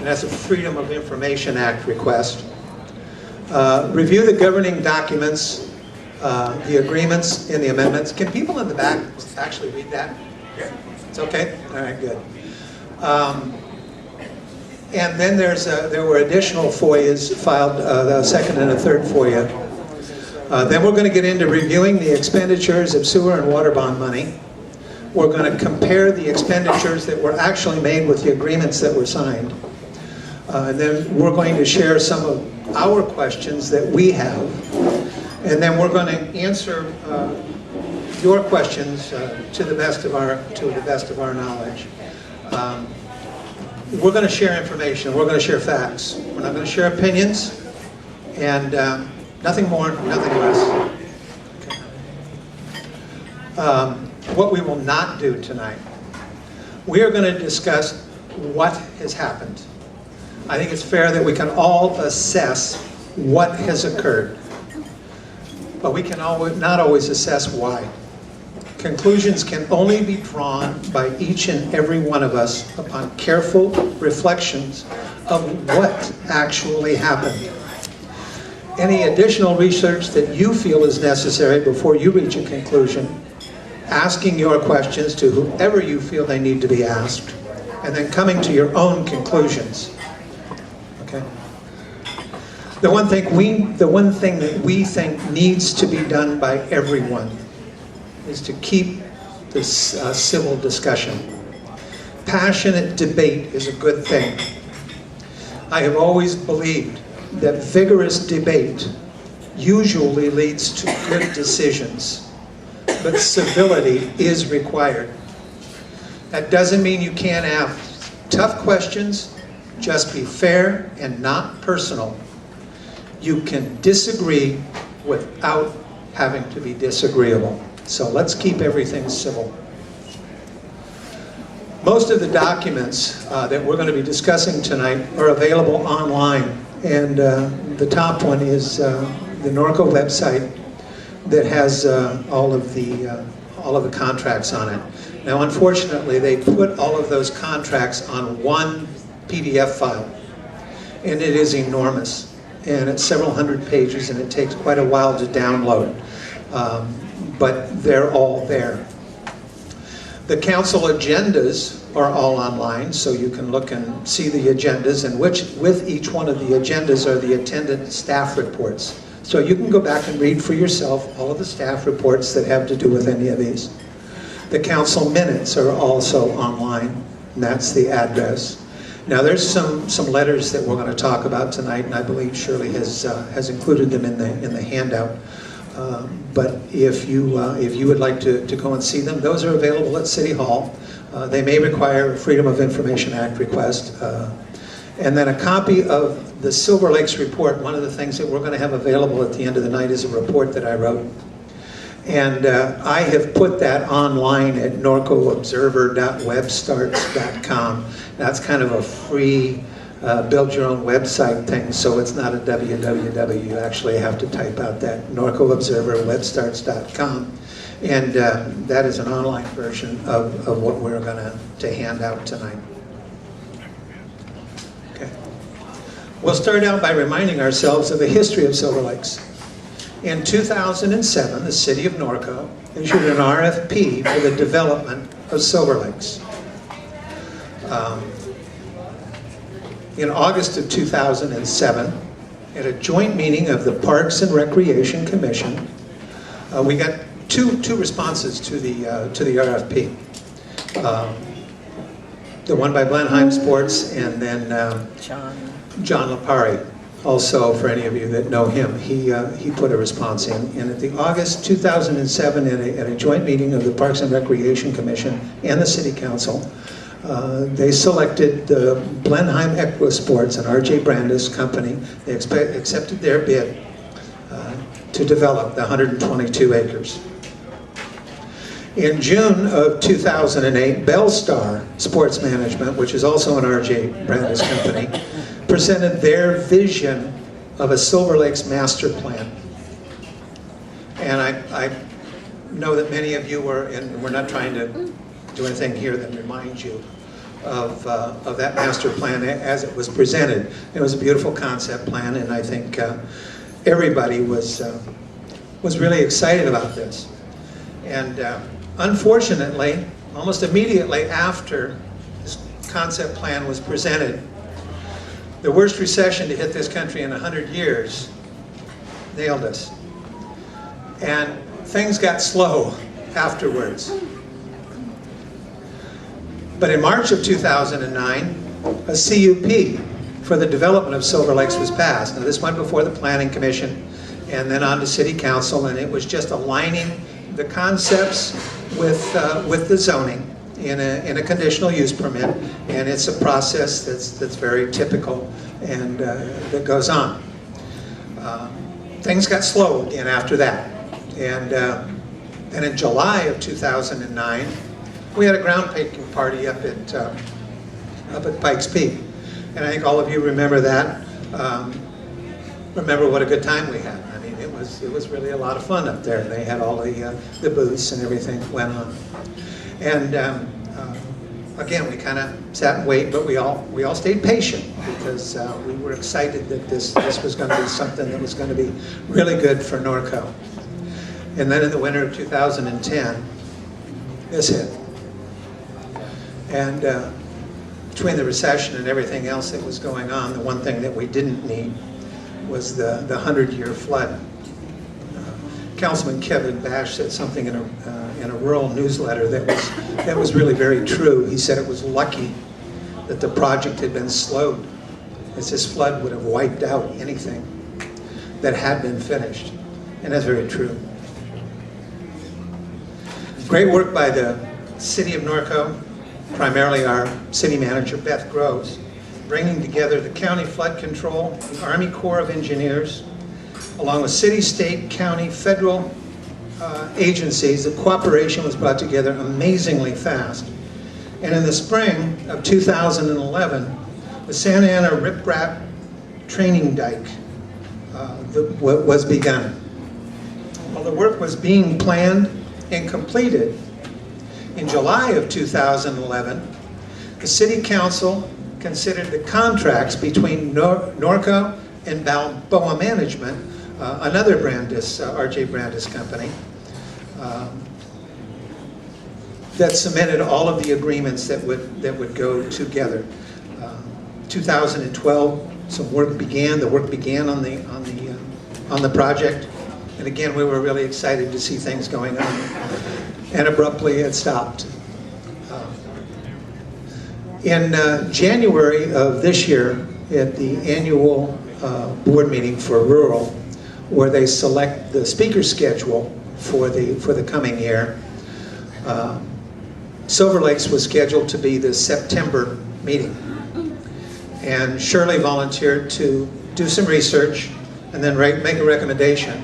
and that's a Freedom of Information Act request. Review the governing documents, the agreements and the amendments. Can people in the back actually read that? Yeah. It's okay? All right, good. And then there were additional FOIAs filed, the second and a third FOIA. Then we're going to get into reviewing the expenditures of sewer and water bond money. We're going to compare the expenditures that were actually made with the agreements that were signed. And then we're going to share some of our questions that we have. And then we're going to answer your questions to the best of our knowledge. We're going to share information. We're going to share facts. We're not going to share opinions, and nothing more, nothing less. Okay. What we will not do tonight, we are going to discuss what has happened. I think it's fair that we can all assess what has occurred, but we can not always assess why. Conclusions can only be drawn by each and every one of us upon careful reflections of what actually happened. Any additional research that you feel is necessary before you reach a conclusion, asking your questions to whoever you feel they need to be asked, and then coming to your own conclusions. Okay? The one thing that we think needs to be done by everyone is to keep this civil discussion. Passionate debate is a good thing. I have always believed that vigorous debate usually leads to good decisions, but civility is required. That doesn't mean you can't have tough questions, just be fair and not personal. You can disagree without having to be disagreeable. So let's keep everything civil. Most of the documents that we're going to be discussing tonight are available online, and the top one is the Norco website that has all of the contracts on it. Now, unfortunately, they put all of those contracts on one PDF file, and it is enormous, and it's several hundred pages, and it takes quite a while to download. But they're all there. The council agendas are all online, so you can look and see the agendas, and with each one of the agendas are the attendant staff reports. So you can go back and read for yourself all of the staff reports that have to do with any of these. The council minutes are also online, and that's the address. Now there's some letters that we're going to talk about tonight, and I believe Shirley has included them in the handout. But if you would like to go and see them, those are available at City Hall. They may require a Freedom of Information Act request. And then a copy of the Silverlakes report. One of the things that we're going to have available at the end of the night is a report that I wrote. And I have put that online at norcoobserver.webstarts.com. That's kind of a free build your own website thing, so it's not a www. You actually have to type out that norcoobserver.webstarts.com, and that is an online version of what we're going to hand out tonight. Okay. We'll start out by reminding ourselves of the history of Silverlakes. In 2007, the city of Norco issued an RFP for the development of Silverlakes. In August of 2007, at a joint meeting of the Parks and Recreation Commission, we got two responses to the RFP. The one by Blenheim Sports, and then John Lipari. Also, for any of you that know him, he put a response in. And at the August 2007, at a joint meeting of the Parks and Recreation Commission and the City Council, they selected the Blenheim Equisports, an R.J. Brandis company. They accepted their bid to develop the 122 acres. In June of 2008, Bellstar Sports Management, which is also an R.J. Brandis company, presented their vision of a Silverlakes master plan. And I know that many of you were, and we're not trying to do anything here that reminds you of that master plan as it was presented. It was a beautiful concept plan, and I think everybody was really excited about this. And unfortunately, almost immediately after this concept plan was presented, the worst recession to hit this country in 100 years nailed us. And things got slow afterwards. But in March of 2009, a CUP for the development of Silverlakes was passed. Now this went before the Planning Commission and then on to City Council, and it was just aligning the concepts with the zoning in a conditional use permit, and it's a process that's very typical and that goes on. Things got slow again after that, and in July of 2009, we had a groundbreaking party up at Pikes Peak, and I think all of you remember that. Remember what a good time we had. I mean, it was really a lot of fun up there. They had all the booths and everything went on, and again, we kind of sat and waited, but we all stayed patient because we were excited that this was going to be something that was going to be really good for Norco. And then in the winter of 2010, this hit. And between the recession and everything else that was going on, the one thing that we didn't need was the 100-year flood. Councilman Kevin Bash said something in a rural newsletter that was really very true. He said it was lucky that the project had been slowed, as this flood would have wiped out anything that had been finished. And that's very true. Great work by the City of Norco, primarily our city manager, Beth Groves, bringing together the County Flood Control, the Army Corps of Engineers, along with city, state, county, federal agencies. The cooperation was brought together amazingly fast. And in the spring of 2011, the Santa Ana Riprap Training Dike was begun. While the work was being planned and completed, in July of 2011, the City Council considered the contracts between Norco and Balboa Management, another R.J. Brandis company, that cemented all of the agreements that would go together. 2012, some work began. The work began on the project, and again, we were really excited to see things going on. And abruptly, it stopped. In January of this year, at the annual board meeting for rural, where they select the speaker schedule for the coming year, Silverlakes was scheduled to be the September meeting. And Shirley volunteered to do some research and then make a recommendation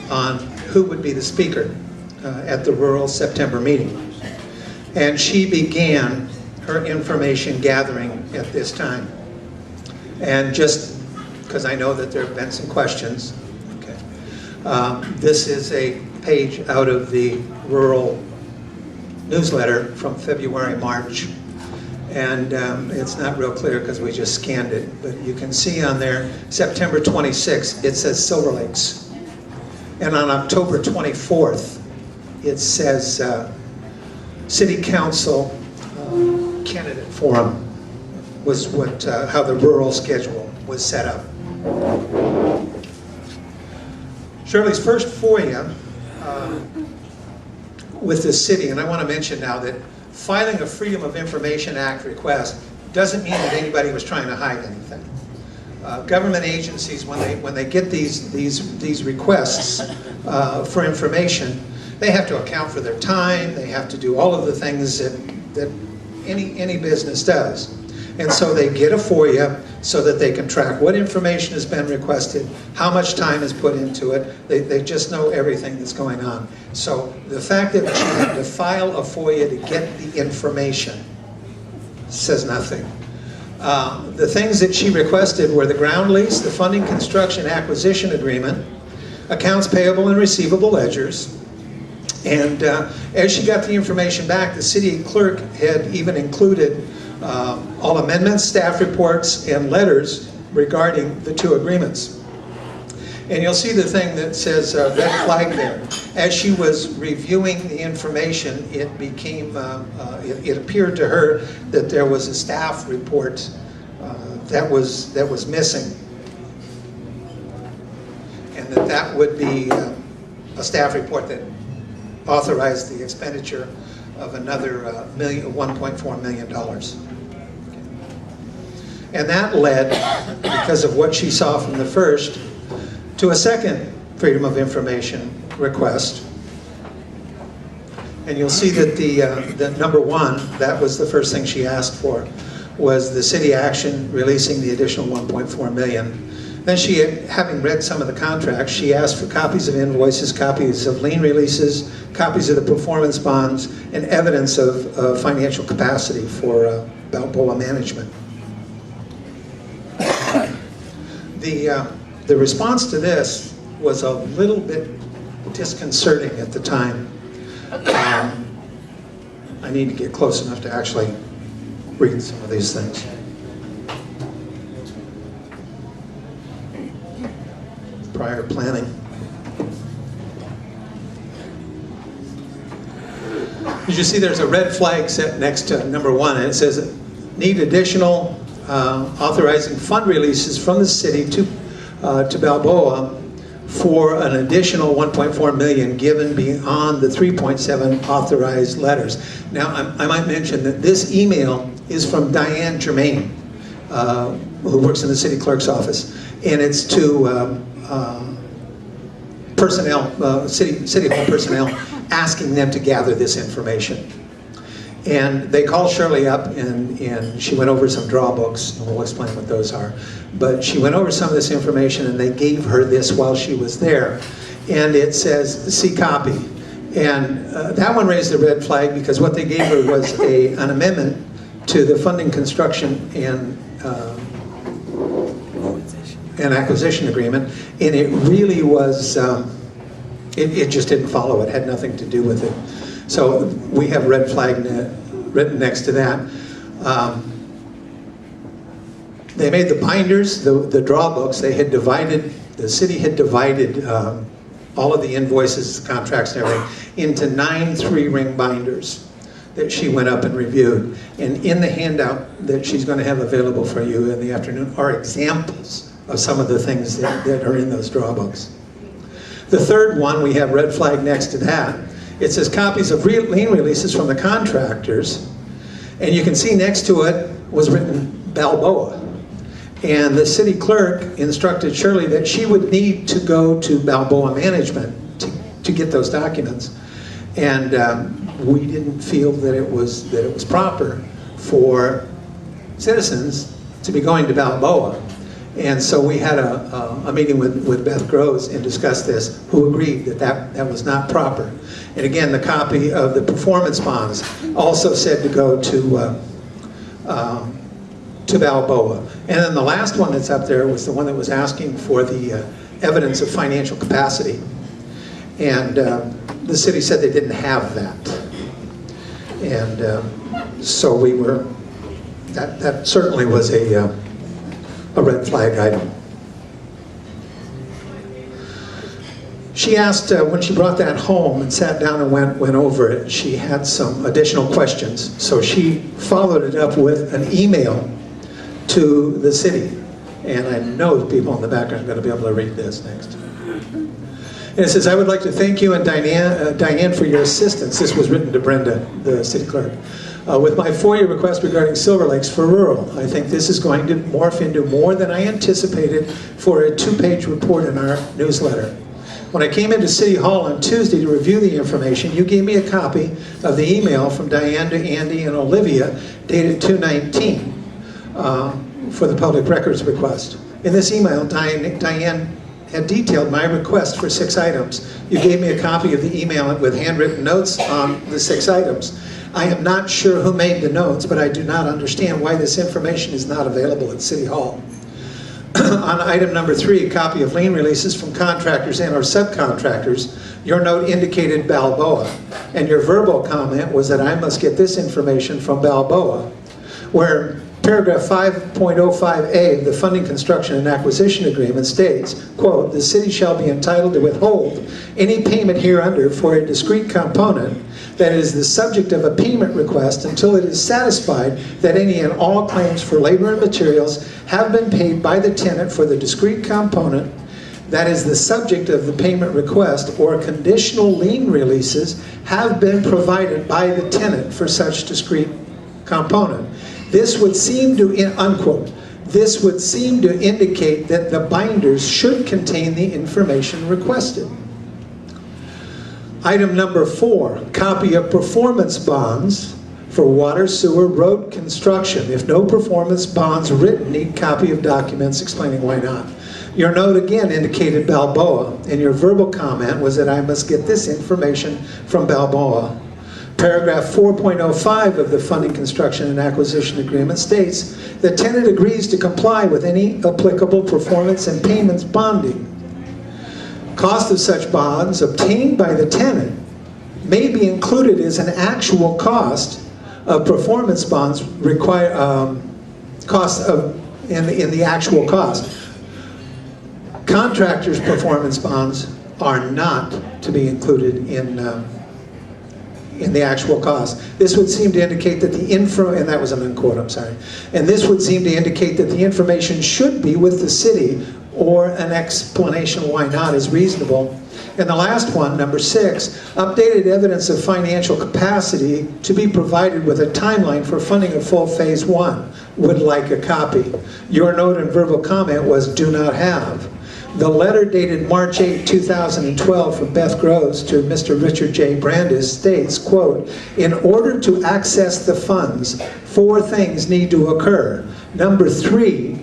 on who would be the speaker at the rural September meeting. And she began her information gathering at this time. And just because I know that there have been some questions, okay, this is a page out of the rural newsletter from February, March. And it's not real clear because we just scanned it, but you can see on there, September 26th, it says Silverlakes. And on October 24th, it says City Council Candidate Forum was how the rural schedule was set up. Shirley's first FOIA with the city, and I want to mention now that filing a Freedom of Information Act request doesn't mean that anybody was trying to hide anything. Government agencies, when they get these requests for information, they have to account for their time. They have to do all of the things that any business does. And so they get a FOIA so that they can track what information has been requested, how much time is put into it. They just know everything that's going on. So the fact that she had to file a FOIA to get the information says nothing. The things that she requested were the ground lease, the funding, construction, acquisition agreement, accounts payable and receivable ledgers. And as she got the information back, the city clerk had even included all amendments, staff reports, and letters regarding the two agreements. And you'll see the thing that says red flag there. As she was reviewing the information, it became, it appeared to her that there was a staff report that was missing. And that would be a staff report that authorized the expenditure of another $1.4 million. And that led, because of what she saw from the first, to a second Freedom of Information request. And you'll see that the number one, that was the first thing she asked for, was the city action releasing the additional $1.4 million. Then she, having read some of the contracts, she asked for copies of invoices, copies of lien releases, copies of the performance bonds, and evidence of financial capacity for Balboa management. The response to this was a little bit disconcerting at the time. I need to get close enough to actually read some of these things. Prior planning. As you see, there's a red flag set next to number one, and it says, need additional authorizing fund releases from the city to Balboa for an additional $1.4 million given beyond the 3.7 authorized letters. Now, I might mention that this email is from Diane Germain, who works in the city clerk's office, and it's to personnel, city hall personnel, asking them to gather this information. And they called Shirley up, and she went over some draw books, and we'll explain what those are. But she went over some of this information, and they gave her this while she was there. And it says, see copy. And that one raised the red flag because what they gave her was an amendment to the funding, construction, and acquisition agreement. And it really was, it just didn't follow. It had nothing to do with it. So we have red flag written next to that. They made the binders, the draw books. They had divided, the city had divided all of the invoices, contracts, and everything into 9 3-ring binders that she went up and reviewed. And in the handout that she's going to have available for you in the afternoon are examples of some of the things that are in those draw books. The third one, we have red flag next to that. It says copies of lien releases from the contractors, and you can see next to it was written Balboa. And the city clerk instructed Shirley that she would need to go to Balboa management to get those documents. And we didn't feel that it was proper for citizens to be going to Balboa. And so we had a meeting with Beth Groves and discussed this, who agreed that was not proper. And again, the copy of the performance bonds also said to go to Balboa. And then the last one that's up there was the one that was asking for the evidence of financial capacity. And the city said they didn't have that. And so we were, that certainly was a red flag item. She asked, when she brought that home and sat down and went over it, she had some additional questions. So she followed it up with an email to the city. And I know the people in the background are going to be able to read this next. And it says, I would like to thank you and Diane for your assistance. This was written to Brenda, the city clerk. With my FOIA request regarding Silverlakes for rural. I think this is going to morph into more than I anticipated for a 2-page report in our newsletter. When I came into City Hall on Tuesday to review the information, you gave me a copy of the email from Diane to Andy and Olivia dated 2/19 for the public records request. In this email, Diane had detailed my request for 6 items. You gave me a copy of the email with handwritten notes on the 6 items. I am not sure who made the notes, but I do not understand why this information is not available at City Hall. On item number 3, a copy of lien releases from contractors and or subcontractors, your note indicated Balboa, and your verbal comment was that I must get this information from Balboa. where paragraph 5.05a of the Funding, Construction, and Acquisition Agreement states, quote, "The city shall be entitled to withhold any payment hereunder for a discrete component that is the subject of a payment request until it is satisfied that any and all claims for labor and materials have been paid by the tenant for the discrete component that is the subject of the payment request, or conditional lien releases have been provided by the tenant for such discrete component." This would seem to, unquote, this would seem to indicate that the binders should contain the information requested. Item number 4, copy of performance bonds for water, sewer, road construction. If no performance bonds written, need copy of documents explaining why not. Your note again indicated Balboa, and your verbal comment was that I must get this information from Balboa. Paragraph 4.05 of the Funding, Construction, and Acquisition Agreement states, "The tenant agrees to comply with any applicable performance and payments bonding. Cost of such bonds obtained by the tenant may be included as an actual cost of performance bonds in the actual cost. Contractors' performance bonds are not to be included in the actual cost." This would seem to indicate that and that was an unquote, I'm sorry. And this would seem to indicate that the information should be with the city, or an explanation why not is reasonable. And the last one, number 6, updated evidence of financial capacity to be provided with a timeline for funding of full phase 1. Would like a copy. Your note and verbal comment was do not have. The letter dated March 8, 2012 from Beth Groves to Mr. Richard J. Brandis states, quote, "In order to access the funds, 4 things need to occur. Number 3,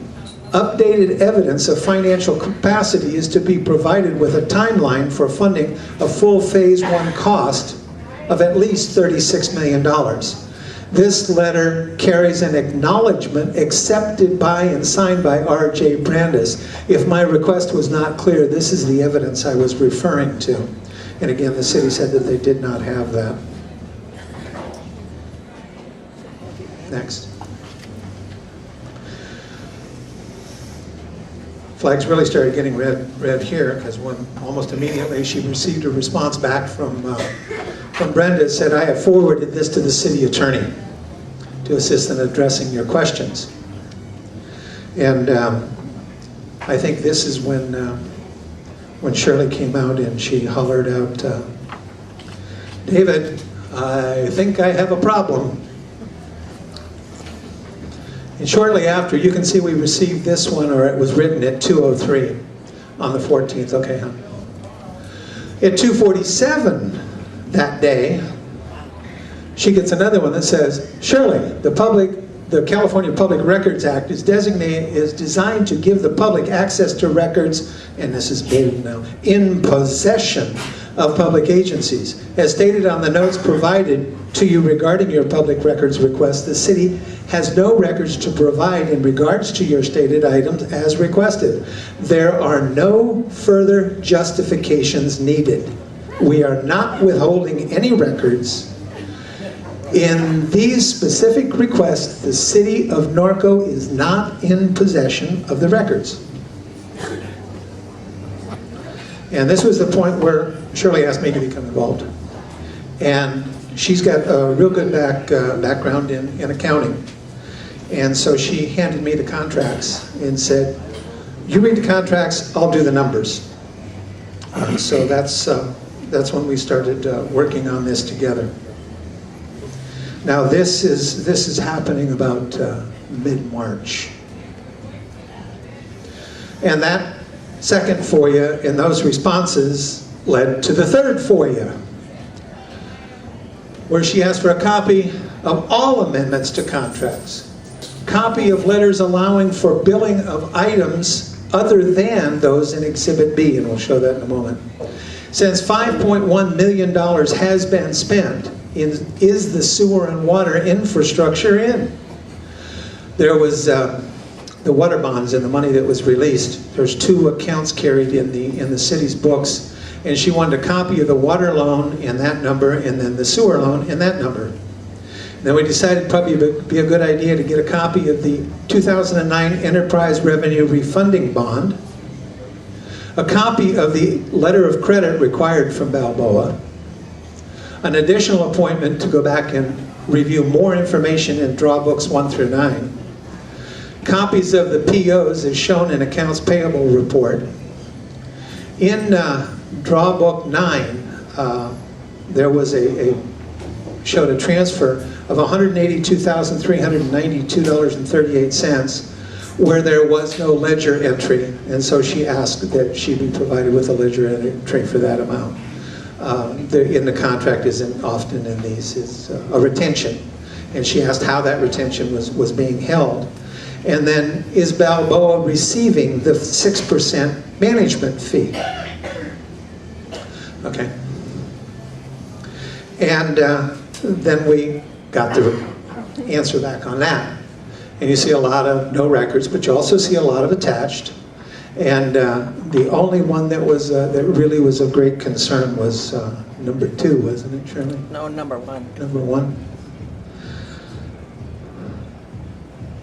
updated evidence of financial capacity is to be provided with a timeline for funding a full phase 1 cost of at least $36 million. This letter carries an acknowledgement accepted by and signed by R.J. Brandis. If my request was not clear, this is the evidence I was referring to." And again, the city said that they did not have that. Next. Flags really started getting red here, because when almost immediately she received a response back from Brenda, said, "I have forwarded this to the city attorney to assist in addressing your questions." And I think this is when Shirley came out and she hollered out, "David, I think I have a problem." And shortly after, you can see we received this one, or it was written at 2:03 on the 14th. Okay, huh? At 2:47 that day, she gets another one that says, "Shirley, the California Public Records Act is designed to give the public access to records," and this is bold now, "in possession of public agencies. As stated on the notes provided to you regarding your public records request, the city has no records to provide in regards to your stated items as requested. There are no further justifications needed. We are not withholding any records. In these specific requests, the city of Norco is not in possession of the records." And this was the point where Shirley asked me to become involved. And she's got a real good background in accounting. And so she handed me the contracts and said, "You read the contracts, I'll do the numbers." So that's when we started working on this together. Now this is happening about mid-March. And that second FOIA and those responses led to the third FOIA, where she asked for a copy of all amendments to contracts, copy of letters allowing for billing of items other than those in Exhibit B, and we'll show that in a moment. Since $5.1 million has been spent, is the sewer and water infrastructure in? There was the water bonds and the money that was released. There's 2 accounts carried in the city's books, and she wanted a copy of the water loan in that number, and then the sewer loan in that number. Then we decided probably it would be a good idea to get a copy of the 2009 Enterprise Revenue Refunding Bond, a copy of the letter of credit required from Balboa, an additional appointment to go back and review more information in draw books 1 through 9, copies of the POs as shown in accounts payable report. In draw book 9, there was showed a transfer of $182,392.38 where there was no ledger entry, and so she asked that she be provided with a ledger entry for that amount. In the contract often in these is a retention, and she asked how that retention was being held. And then, is Balboa receiving the 6% management fee? Okay. And then we got the answer back on that. And you see a lot of no records, but you also see a lot of attached. And the only one that was that really was of great concern was number 2, wasn't it, Shirley? No, number 1. Number 1.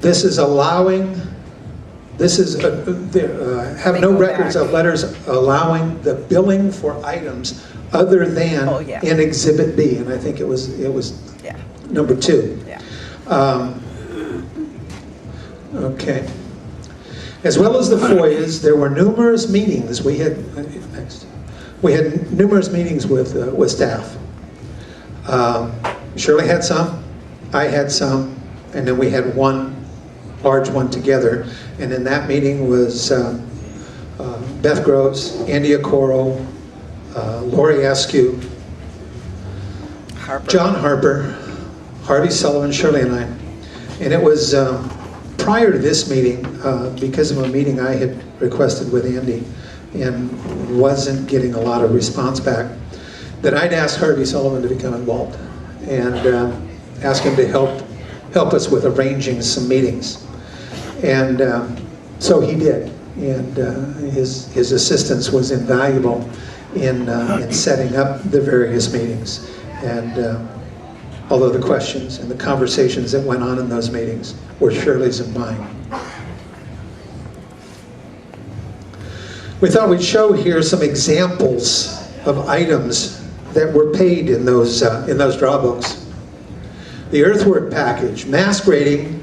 This is allowing. This is have no records of letters allowing the billing for items other than in Exhibit B, and I think it was number 2. Yeah. Okay. As well as the FOIAs, there were numerous meetings. We had numerous meetings with staff. Shirley had some, I had some, and then we had one large one together. And in that meeting was Beth Groves, Andy Okoro, Lori Askew, John Harper, Harvey Sullivan, Shirley and I. And it was prior to this meeting, because of a meeting I had requested with Andy and wasn't getting a lot of response back, that I'd asked Harvey Sullivan to become involved and ask him to help us with arranging some meetings. And so he did, and his assistance was invaluable in setting up the various meetings. And although the questions and the conversations that went on in those meetings were Shirley's and mine. We thought we'd show here some examples of items that were paid in those draw books. The earthwork package, mass grading,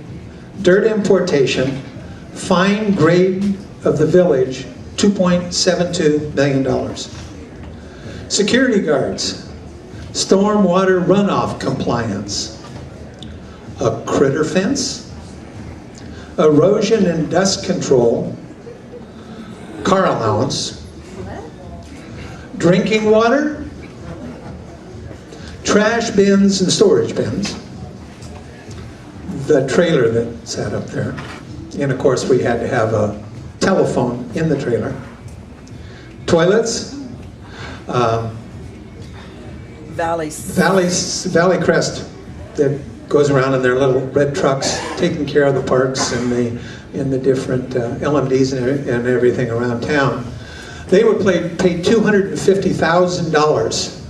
dirt importation, fine grade of the village, $2.72 million. Security guards, stormwater runoff compliance, a critter fence, erosion and dust control, car allowance, drinking water, trash bins and storage bins, the trailer that sat up there, and of course we had to have a telephone in the trailer, toilets, Valley Crest that goes around in their little red trucks taking care of the parks and the different LMDs and everything around town. They were paid $250,000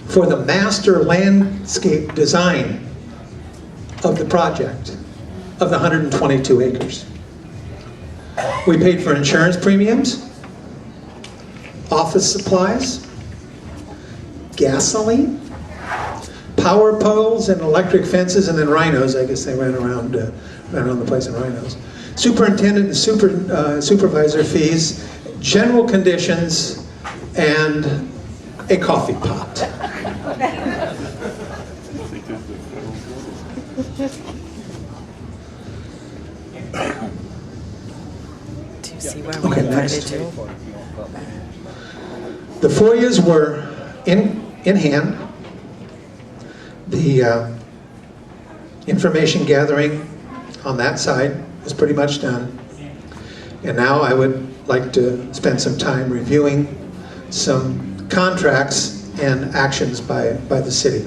for the master landscape design of the project of the 122 acres. We paid for insurance premiums, office supplies, gasoline, power poles and electric fences, and then rhinos. I guess they ran around the place in rhinos. Superintendent and supervisor fees, general conditions, and a coffee pot. Do you see where we invited you? The FOIAs were in hand. The information gathering on that side is pretty much done. And now I would like to spend some time reviewing some contracts and actions by the city.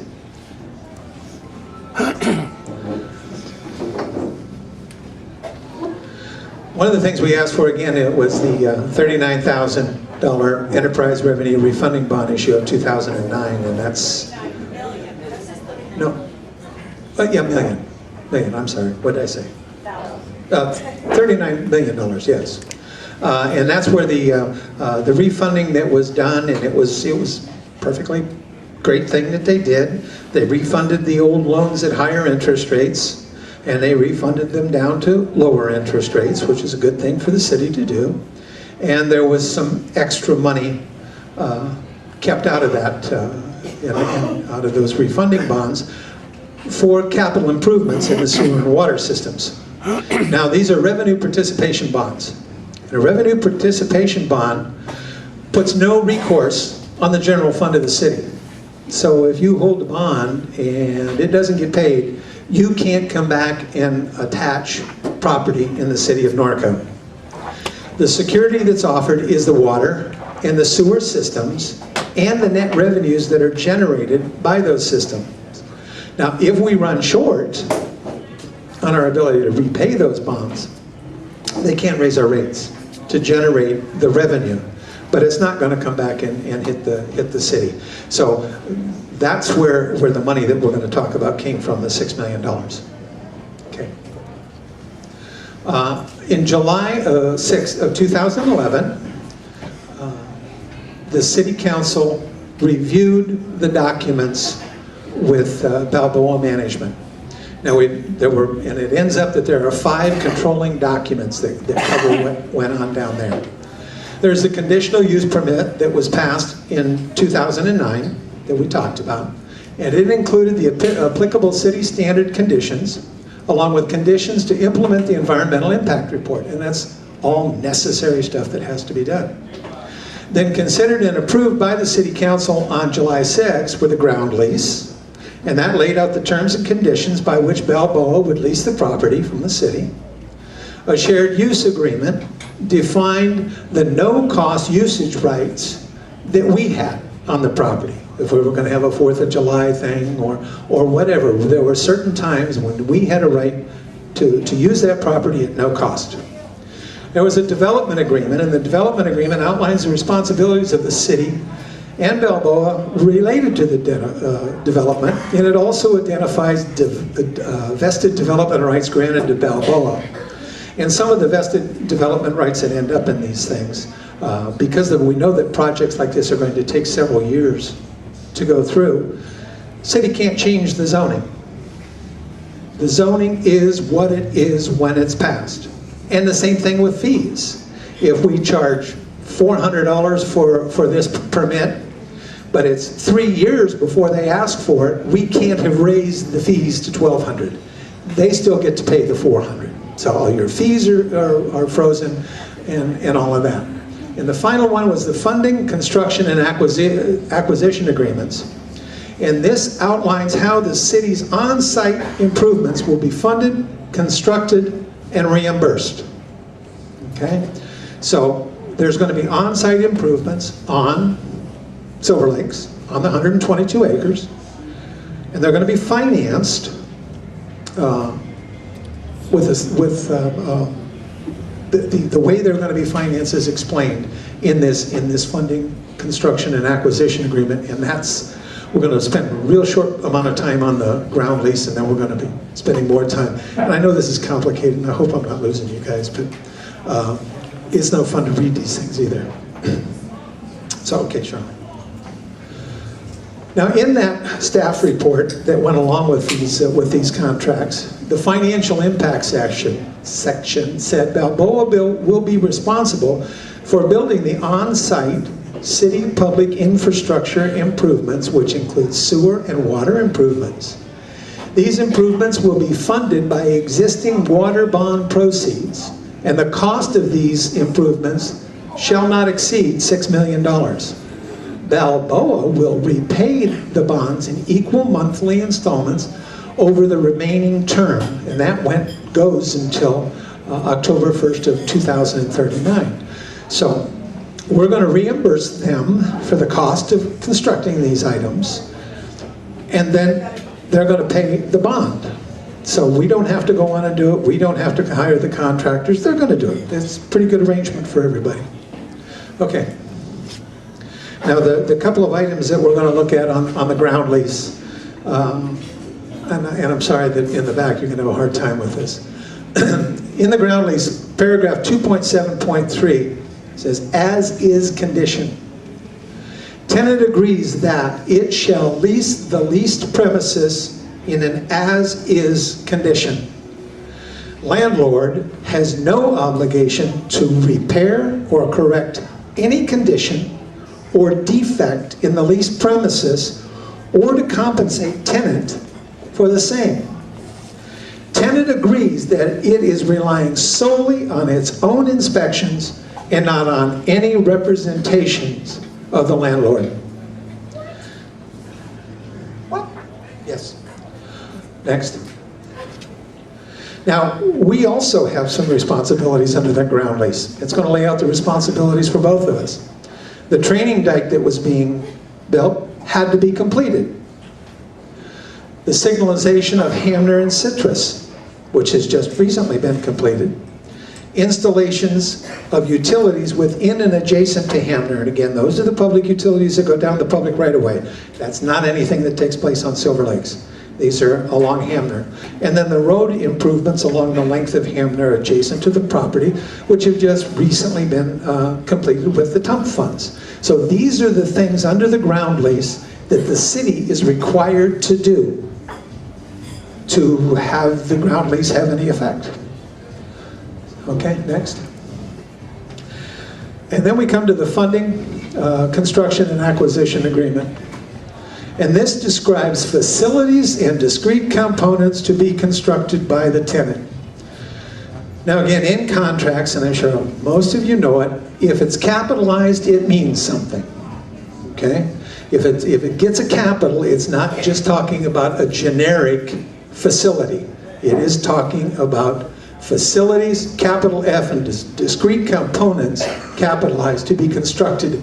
One of the things we asked for again, it was the $39,000 enterprise revenue refunding bond issue of 2009, and that's no. Yeah, million, I'm sorry, what did I say? $39 million, yes. And that's where the refunding that was done, and it was perfectly great thing that they did. They refunded the old loans at higher interest rates, and they refunded them down to lower interest rates, which is a good thing for the city to do. And there was some extra money kept out of that, out of those refunding bonds for capital improvements in the sewer and water systems. Now, these are revenue participation bonds. And a revenue participation bond puts no recourse on the general fund of the city. So if you hold a bond and it doesn't get paid, you can't come back and attach property in the city of Norco. The security that's offered is the water and the sewer systems and the net revenues that are generated by those systems. Now, if we run short on our ability to repay those bonds, they can't raise our rates to generate the revenue, but it's not going to come back and hit the city. So that's where the money that we're going to talk about came from, the $6 million. Okay. In July 6th of 2011, the City Council reviewed the documents with Balboa Management. Now, and it ends up that there are 5 controlling documents that cover what went on down there. There's the conditional use permit that was passed in 2009 that we talked about, and it included the applicable city standard conditions, along with conditions to implement the environmental impact report, and that's all necessary stuff that has to be done. Then considered and approved by the City Council on July 6th were the ground lease, and that laid out the terms and conditions by which Balboa would lease the property from the city. A shared use agreement defined the no-cost usage rights that we had on the property. If we were going to have a 4th of July thing or whatever, there were certain times when we had a right to use that property at no cost. There was a development agreement, and the development agreement outlines the responsibilities of the city and Balboa related to the development, and it also identifies vested development rights granted to Balboa. And some of the vested development rights that end up in these things, because we know that projects like this are going to take several years to go through, city can't change the zoning. The zoning is what it is when it's passed. And the same thing with fees. If we charge $400 for this permit, but it's 3 years before they ask for it, we can't have raised the fees to $1,200. They still get to pay the $400. So all your fees are frozen and all of that. And the final one was the funding, construction, and acquisition agreements. And this outlines how the city's on-site improvements will be funded, constructed, and reimbursed. Okay? So there's going to be on-site improvements on Silverlakes, on the 122 acres, and they're going to be financed the way they're going to be financed is explained in this funding, construction, and acquisition agreement, and we're going to spend a real short amount of time on the ground lease, and then we're going to be spending more time. And I know this is complicated, and I hope I'm not losing you guys, but it's no fun to read these things either. So, okay, Shirley. Now, in that staff report that went along with these contracts, the financial impact section said Balboa will be responsible for building the on-site city public infrastructure improvements, which include sewer and water improvements. These improvements will be funded by existing water bond proceeds, and the cost of these improvements shall not exceed $6 million. Balboa will repay the bonds in equal monthly installments over the remaining term, and that goes until October 1st of 2039. So we're going to reimburse them for the cost of constructing these items, and then they're going to pay the bond. So we don't have to go on and do it. We don't have to hire the contractors. They're going to do it. It's a pretty good arrangement for everybody. Okay. Now the couple of items that we're going to look at on the ground lease. and I'm sorry that in the back you're going to have a hard time with this. In the ground lease, paragraph 2.7.3 says, as is condition. Tenant agrees that it shall lease the leased premises in an as-is condition. Landlord has no obligation to repair or correct any condition or defect in the leased premises or to compensate tenant for the same. Tenant agrees that it is relying solely on its own inspections and not on any representations of the landlord. What? Yes. Next. Now, we also have some responsibilities under that ground lease. It's going to lay out the responsibilities for both of us. The training dike that was being built had to be completed. The signalization of Hamner and Citrus, which has just recently been completed. Installations of utilities within and adjacent to Hamner. And again, those are the public utilities that go down the public right-of-way. That's not anything that takes place on Silverlakes. These are along Hamner. And then the road improvements along the length of Hamner adjacent to the property, which have just recently been completed with the TUMP funds. So these are the things under the ground lease that the city is required to do to have the ground lease have any effect. Okay, next. And then we come to the funding, construction and acquisition agreement. And this describes facilities and discrete components to be constructed by the tenant. Now again, in contracts, and I'm sure most of you know it, if it's capitalized, it means something. Okay? If it gets a capital, it's not just talking about a generic facility. It is talking about facilities, capital F, and discrete components capitalized to be constructed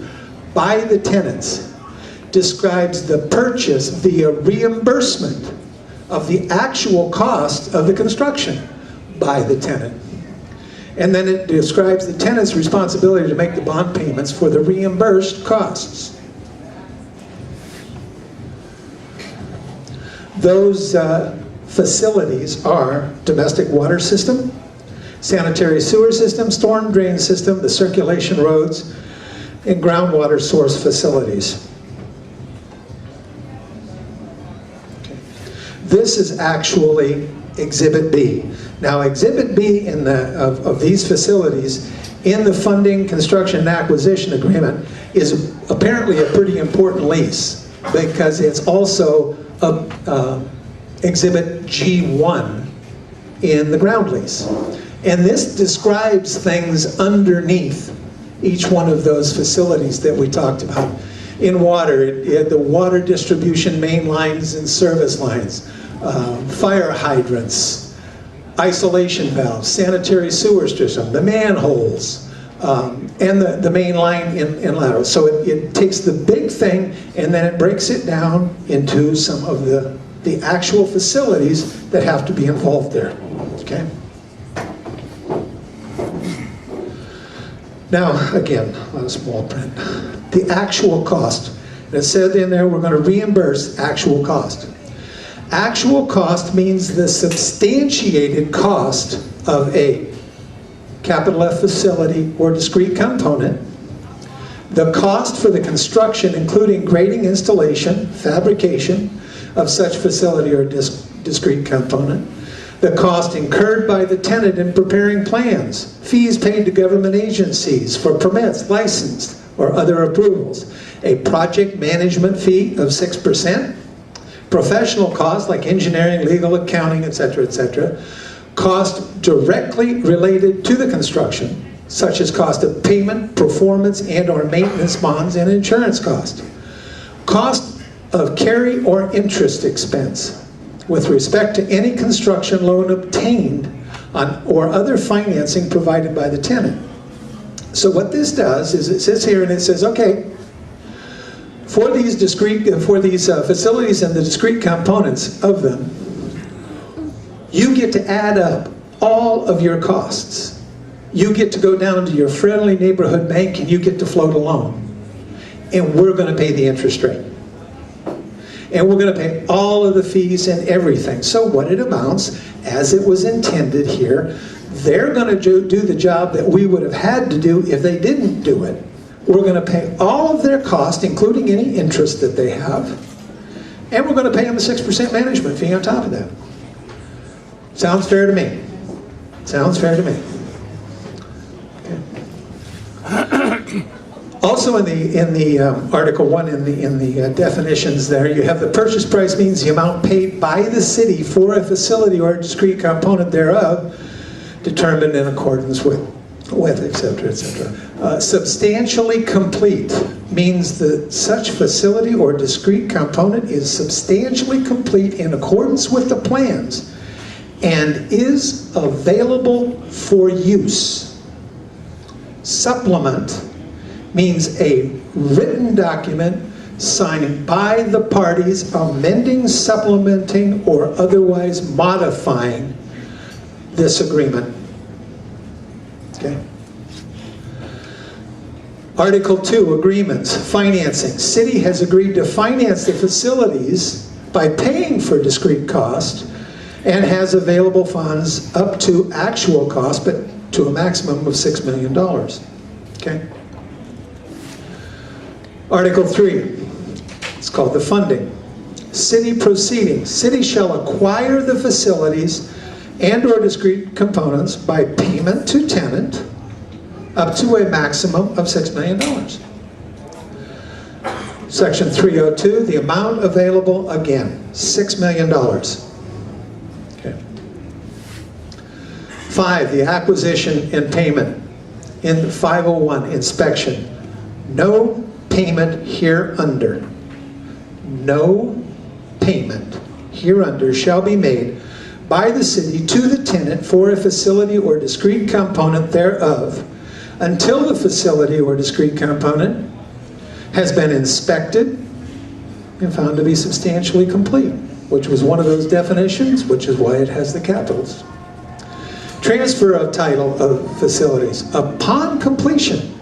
by the tenants. Describes the purchase via reimbursement of the actual cost of the construction by the tenant. And then it describes the tenant's responsibility to make the bond payments for the reimbursed costs. Those facilities are domestic water system, sanitary sewer system, storm drain system, the circulation roads, and groundwater source facilities. This is actually Exhibit B. Now, Exhibit B of these facilities in the funding, construction, and acquisition agreement is apparently a pretty important lease because it's also Exhibit G1 in the ground lease. And this describes things underneath each one of those facilities that we talked about. In water, the water distribution main lines and service lines, fire hydrants, isolation valves, sanitary sewer system, the manholes, and the main line in laterals. So it takes the big thing and then it breaks it down into some of the actual facilities that have to be involved there. Okay? Now, again, on a small print, the actual cost. It said in there we're going to reimburse actual cost. Actual cost means the substantiated cost of a capital F facility or discrete component, the cost for the construction including grading, installation, fabrication of such facility or discrete component, the cost incurred by the tenant in preparing plans, fees paid to government agencies for permits, licensed, or other approvals, a project management fee of 6%, professional costs like engineering, legal, accounting, etc., cost directly related to the construction, such as cost of payment, performance, and or maintenance bonds and insurance cost. Cost of carry or interest expense with respect to any construction loan obtained on or other financing provided by the tenant. So what this does is it sits here and it says, okay, for these facilities and the discrete components of them, you get to add up all of your costs. You get to go down to your friendly neighborhood bank and you get to float a loan. And we're going to pay the interest rate. and we're going to pay all of the fees and everything. So what it amounts, as it was intended here, they're going to do the job that we would have had to do if they didn't do it. We're going to pay all of their cost, including any interest that they have, and we're going to pay them a 6% management fee on top of that. Sounds fair to me. Sounds fair to me. Okay. Also in the Article 1, in the definitions there, you have the purchase price means the amount paid by the city for a facility or a discrete component thereof, determined in accordance with et cetera, et cetera. Substantially complete means that such facility or discrete component is substantially complete in accordance with the plans and is available for use. Supplement means a written document signed by the parties amending, supplementing, or otherwise modifying this agreement. Okay. Article 2, agreements, financing. City has agreed to finance the facilities by paying for discrete cost and has available funds up to actual cost, but to a maximum of $6 million. Okay. Article 3, it's called the funding. City proceedings. City shall acquire the facilities and or discrete components by payment to tenant up to a maximum of $6 million. Section 302, the amount available, again, $6 million. Okay. 5, the acquisition and payment. In 501, inspection. No payment hereunder. No payment hereunder shall be made by the city to the tenant for a facility or discrete component thereof until the facility or discrete component has been inspected and found to be substantially complete, which was one of those definitions, which is why it has the capitals. Transfer of title of facilities. Upon completion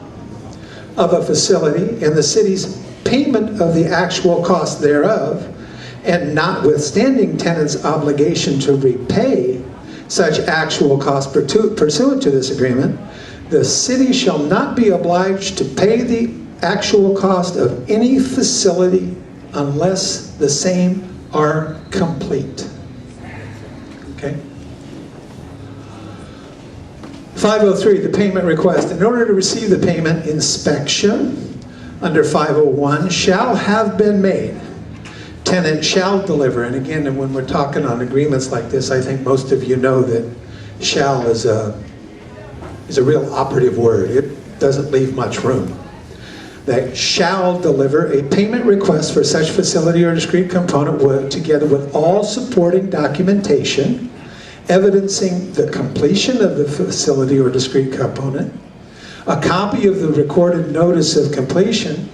of a facility and the city's payment of the actual cost thereof, and notwithstanding tenant's obligation to repay such actual cost pursuant to this agreement, the city shall not be obliged to pay the actual cost of any facility unless the same are complete. Okay? 503, the payment request. In order to receive the payment, inspection under 501 shall have been made. Tenant shall deliver. And again, when we're talking on agreements like this, I think most of you know that shall is a real operative word. It doesn't leave much room. That shall deliver a payment request for such facility or discrete component together with all supporting documentation evidencing the completion of the facility or discrete component, a copy of the recorded notice of completion,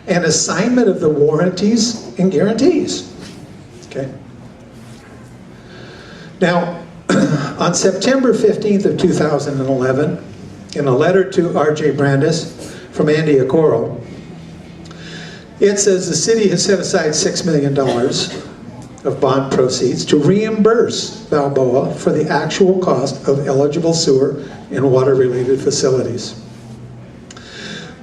and assignment of the warranties and guarantees. Okay. Now, on September 15th of 2011, in a letter to R.J. Brandis from Andy Okoro, it says the city has set aside $6 million of bond proceeds to reimburse Balboa for the actual cost of eligible sewer and water-related facilities.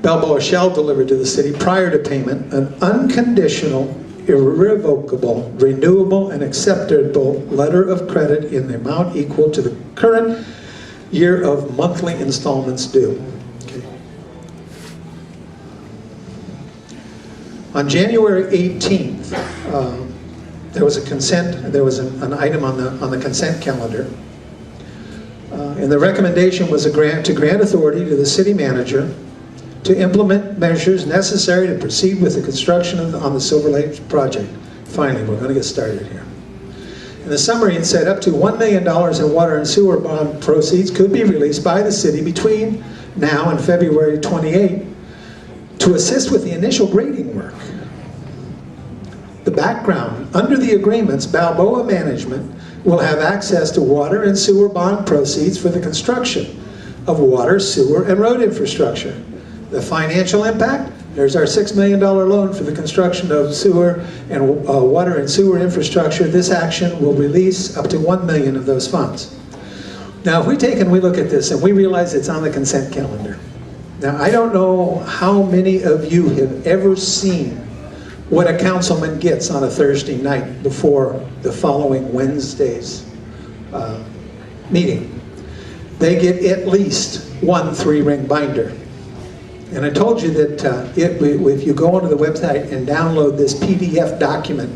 Balboa shall deliver to the city prior to payment an unconditional, irrevocable, renewable, and acceptable letter of credit in the amount equal to the current year of monthly installments due. Okay. On January 18th, there was an item on the consent calendar, and the recommendation was to grant authority to the city manager to implement measures necessary to proceed with the construction on the Silverlakes project. Finally, we're going to get started here. In the summary, it said up to $1 million in water and sewer bond proceeds could be released by the city between now and February 28 to assist with the initial grading work. The background: under the agreements, Balboa Management will have access to water and sewer bond proceeds for the construction of water, sewer, and road infrastructure. The financial impact: There's our $6 million loan for the construction of sewer and water and sewer infrastructure. This action will release up to $1 million of those funds. Now, if we take and we look at this and we realize it's on the consent calendar. Now, I don't know how many of you have ever seen what a councilman gets on a Thursday night before the following Wednesday's meeting. They get at least one 3-ring binder. And I told you that if you go onto the website and download this PDF document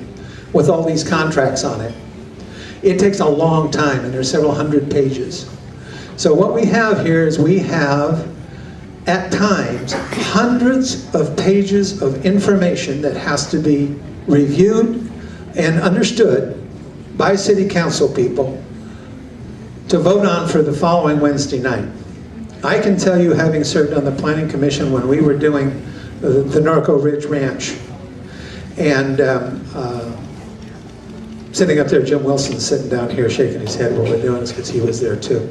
with all these contracts on it, it takes a long time, and there's several hundred pages. So what we have here is we have, at times, hundreds of pages of information that has to be reviewed and understood by city council people to vote on for the following Wednesday night. I can tell you, having served on the Planning Commission when we were doing the Norco Ridge Ranch, and sitting up there, Jim Wilson's sitting down here shaking his head while we're doing this because he was there too.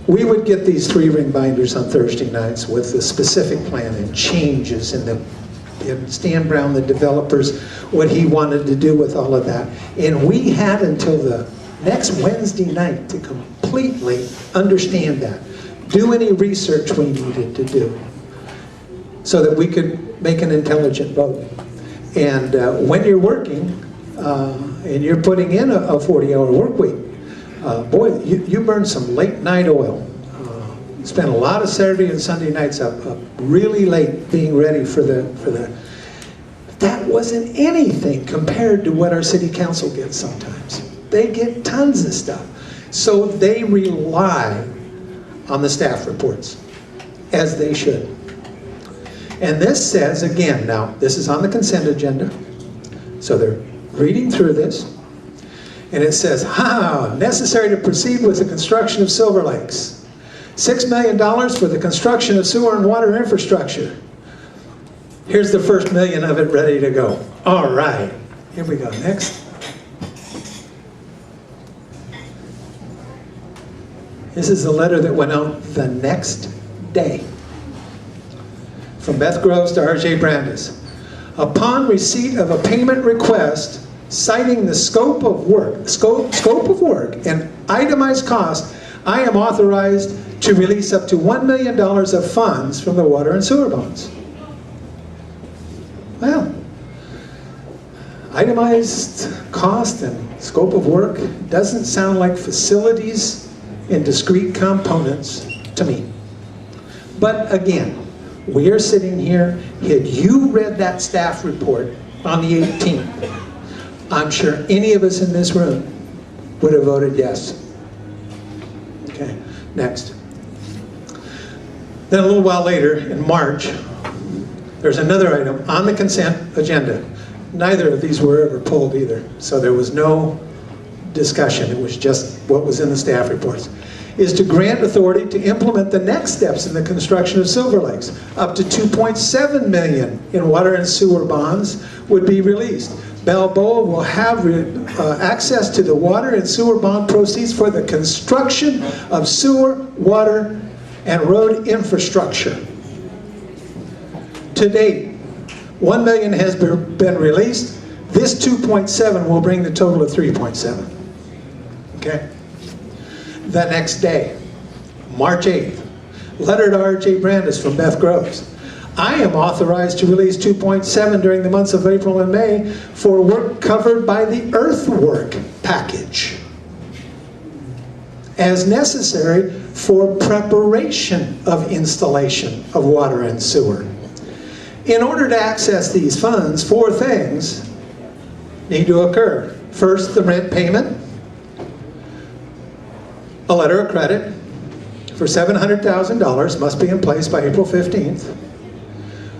We would get these 3-ring binders on Thursday nights with the specific plan and changes in the Stan Brown, the developers, what he wanted to do with all of that. And we had until the next Wednesday night to completely understand that. Do any research we needed to do so that we could make an intelligent vote. And when you're working and you're putting in a 40-hour work week, boy, you burn some late night oil. Spend a lot of Saturday and Sunday nights up really late being ready for the. That wasn't anything compared to what our city council gets sometimes. They get tons of stuff. So they rely on the staff reports, as they should. And this says, again, now, this is on the consent agenda, so they're reading through this, and it says, necessary to proceed with the construction of Silverlakes. $6 million for the construction of sewer and water infrastructure. Here's the first $1 million of it ready to go. All right, here we go, next. This is the letter that went out the next day. From Beth Groves to R.J. Brandis. Upon receipt of a payment request citing the scope of work and itemized cost, I am authorized to release up to $1 million of funds from the water and sewer bonds. Well, itemized cost and scope of work doesn't sound like facilities in discrete components to me. But again, we are sitting here. Had you read that staff report on the 18th, I'm sure any of us in this room would have voted yes. Okay, next. Then a little while later, in March, there's another item on the consent agenda. Neither of these were ever pulled either, so there was no discussion. It was just what was in the staff reports. Is to grant authority to implement the next steps in the construction of Silverlakes. Up to $2.7 million in water and sewer bonds would be released. Balboa will have access to the water and sewer bond proceeds for the construction of sewer, water, and road infrastructure. To date, $1 million has been released. This 2.7 will bring the total of 3.7. Okay? The next day, March 8th, letter to R.J. Brandis from Beth Groves. I am authorized to release 2.7 during the months of April and May for work covered by the earthwork package as necessary for preparation of installation of water and sewer. In order to access these funds, 4 things need to occur. First, the rent payment, a letter of credit for $700,000 must be in place by April 15th.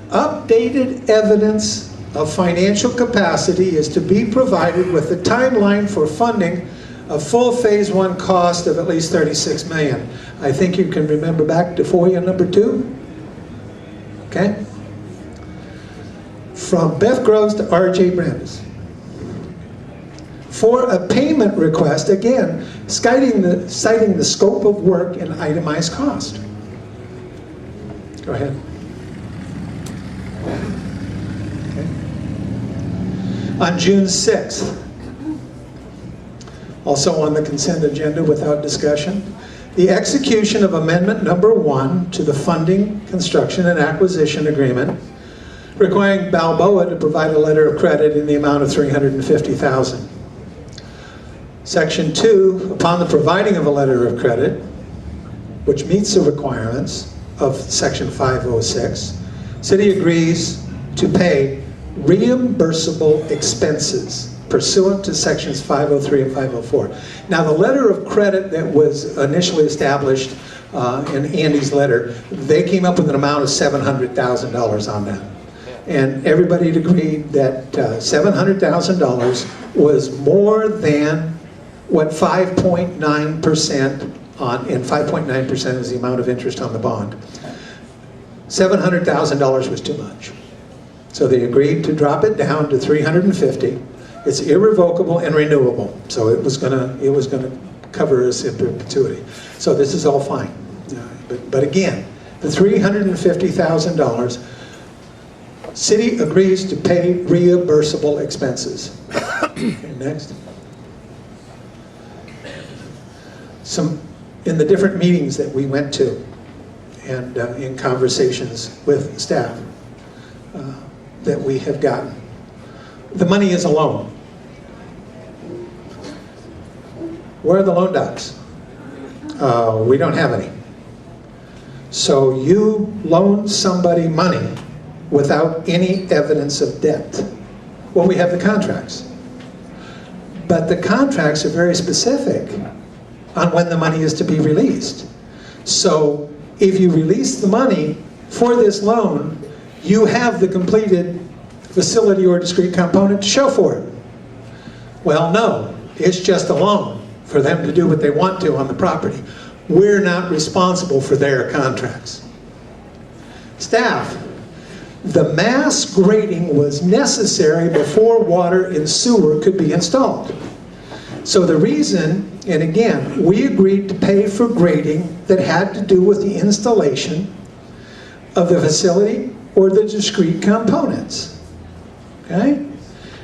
Updated evidence of financial capacity is to be provided with the timeline for funding a full phase 1 cost of at least $36 million. I think you can remember back to FOIA number 2. Okay? From Beth Groves to R.J. Brandis. For a payment request, again, citing the scope of work and itemized cost. Go ahead. Okay. On June 6th, also on the consent agenda without discussion, the execution of amendment number 1 to the funding, construction, and acquisition agreement requiring Balboa to provide a letter of credit in the amount of $350,000. Section 2, upon the providing of a letter of credit, which meets the requirements of Section 506, City agrees to pay reimbursable expenses pursuant to Sections 503 and 504. Now, the letter of credit that was initially established in Andy's letter, they came up with an amount of $700,000 on that. And everybody had agreed that $700,000 was more than what 5.9% on, and 5.9% is the amount of interest on the bond. $700,000 was too much. So they agreed to drop it down to $350,000. It's irrevocable and renewable, so it was gonna cover us in perpetuity. So this is all fine. But again, the $350,000, City agrees to pay reimbursable expenses. Okay, next. In the different meetings that we went to, and in conversations with staff that we have gotten, the money is a loan. Where are the loan docs? We don't have any. So you loan somebody money without any evidence of debt. Well, we have the contracts. But the contracts are very specific on when the money is to be released. So if you release the money for this loan, you have the completed facility or discrete component to show for it. Well, no, it's just a loan for them to do what they want to on the property. We're not responsible for their contracts. Staff, the mass grading was necessary before water and sewer could be installed. So the reason, and again, we agreed to pay for grading that had to do with the installation of the facility or the discrete components. Okay?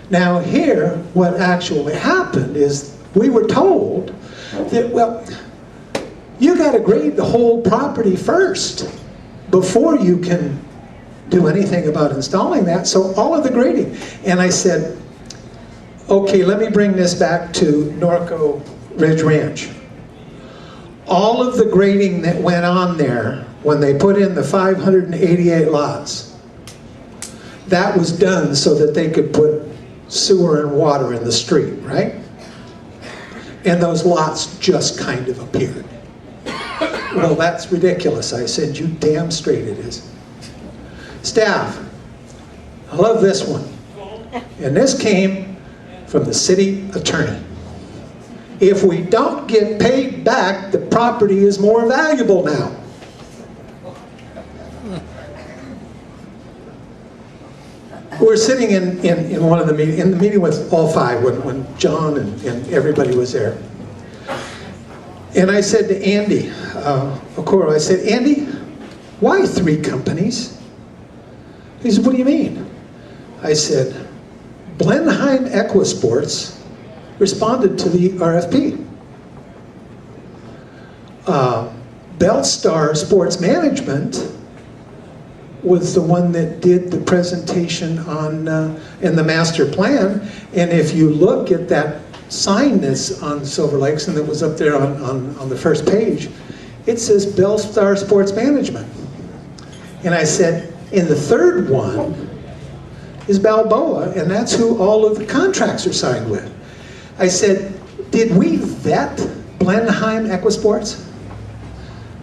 Now here, what actually happened is we were told that, well, you got to grade the whole property first before you can do anything about installing that, so all of the grading. And I said, okay, let me bring this back to Norco Ridge Ranch. All of the grading that went on there when they put in the 588 lots, that was done so that they could put sewer and water in the street, right? And those lots just kind of appeared. Well, that's ridiculous. I said, you damn straight it is. Staff, I love this one. And this came from the city attorney. If we don't get paid back, the property is more valuable now. We're sitting in one of the meetings, in the meeting with all five, when John and everybody was there. And I said to Andy, Okoro, I said, Andy, why 3 companies? He said, what do you mean? I said, Blenheim Equisports responded to the RFP. Belstar Sports Management was the one that did the presentation on in the master plan. And if you look at that sign that's on Silverlakes and that was up there on the first page, it says Belstar Sports Management. And I said, and the third one is Balboa, and that's who all of the contracts are signed with. I said, did we vet Blenheim Equisports?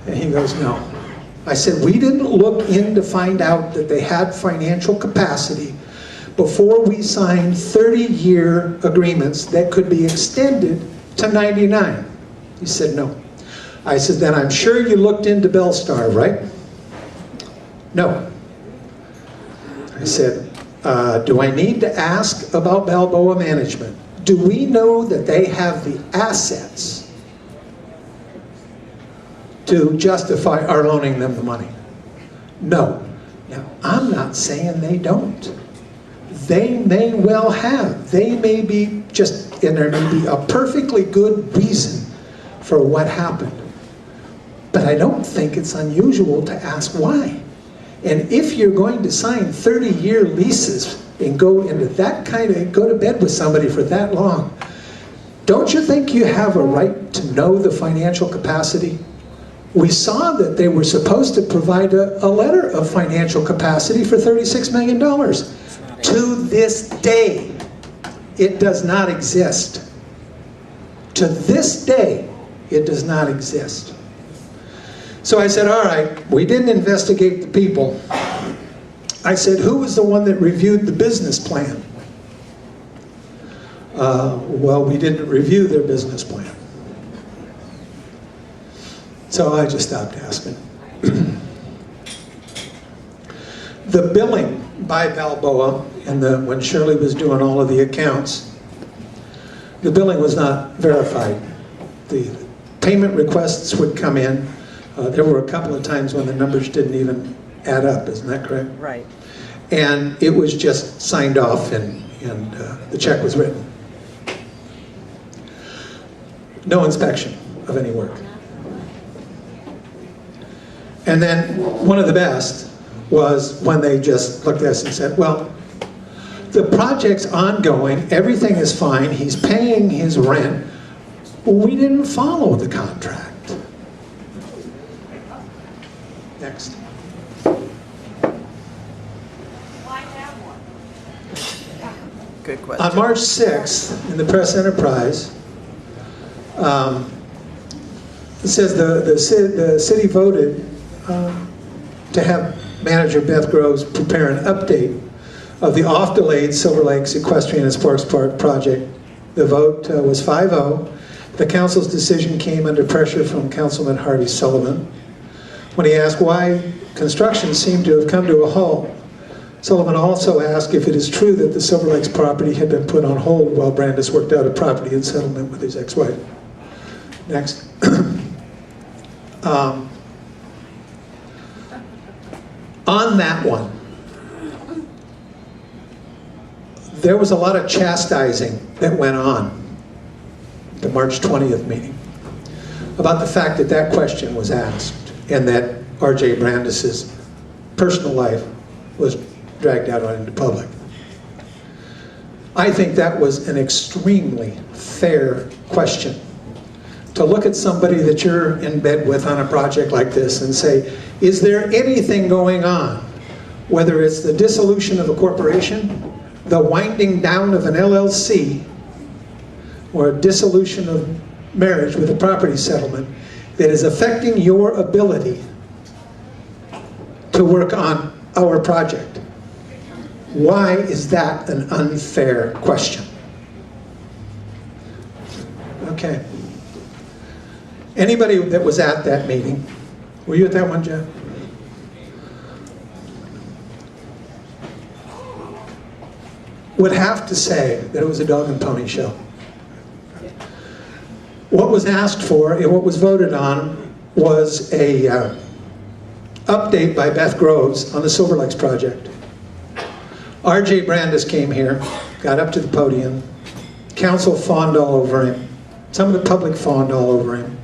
And he goes, no. I said, we didn't look in to find out that they had financial capacity before we signed 30-year agreements that could be extended to 99. He said, no. I said, then I'm sure you looked into Belstar, right? No. I said, do I need to ask about Balboa Management? Do we know that they have the assets to justify our loaning them the money? No. Now, I'm not saying they don't. They may well have. They may be just, and there may be a perfectly good reason for what happened. But I don't think it's unusual to ask why. And if you're going to sign 30-year leases and go into that go to bed with somebody for that long, don't you think you have a right to know the financial capacity? We saw that they were supposed to provide a letter of financial capacity for $36 million. To this day, it does not exist. To this day, it does not exist. So I said, all right, we didn't investigate the people. I said, who was the one that reviewed the business plan? Well, we didn't review their business plan. So I just stopped asking. The billing by Balboa, and when Shirley was doing all of the accounts, the billing was not verified. The payment requests would come in. There were a couple of times when the numbers didn't even add up, isn't that correct? Right. And it was just signed off and the check was written. No inspection of any work. And then one of the best was when they just looked at us and said, well, the project's ongoing, everything is fine, he's paying his rent. We didn't follow the contract. Next. Good question. On March 6th, in the Press Enterprise, it says the city voted to have manager Beth Groves prepare an update of the off-delayed Silverlakes Equestrian and Sports Park project. The vote was 5-0. The council's decision came under pressure from Councilman Harvey Sullivan when he asked why construction seemed to have come to a halt. Sullivan also asked if it is true that the Silverlakes property had been put on hold while Brandis worked out a property and settlement with his ex-wife. Next. On that one, there was a lot of chastising that went on the March 20th meeting about the fact that that question was asked and that R.J. Brandis's personal life was dragged out into public. I think that was an extremely fair question. To look at somebody that you're in bed with on a project like this and say, is there anything going on, whether it's the dissolution of a corporation, the winding down of an LLC, or a dissolution of marriage with a property settlement, that is affecting your ability to work on our project? Why is that an unfair question? Okay. Anybody that was at that meeting, were you at that one, Jeff? Would have to say that it was a dog and pony show. What was asked for and what was voted on was a update by Beth Groves on the Silverlakes project. R.J. Brandis came here, got up to the podium, council fawned all over him, some of the public fawned all over him.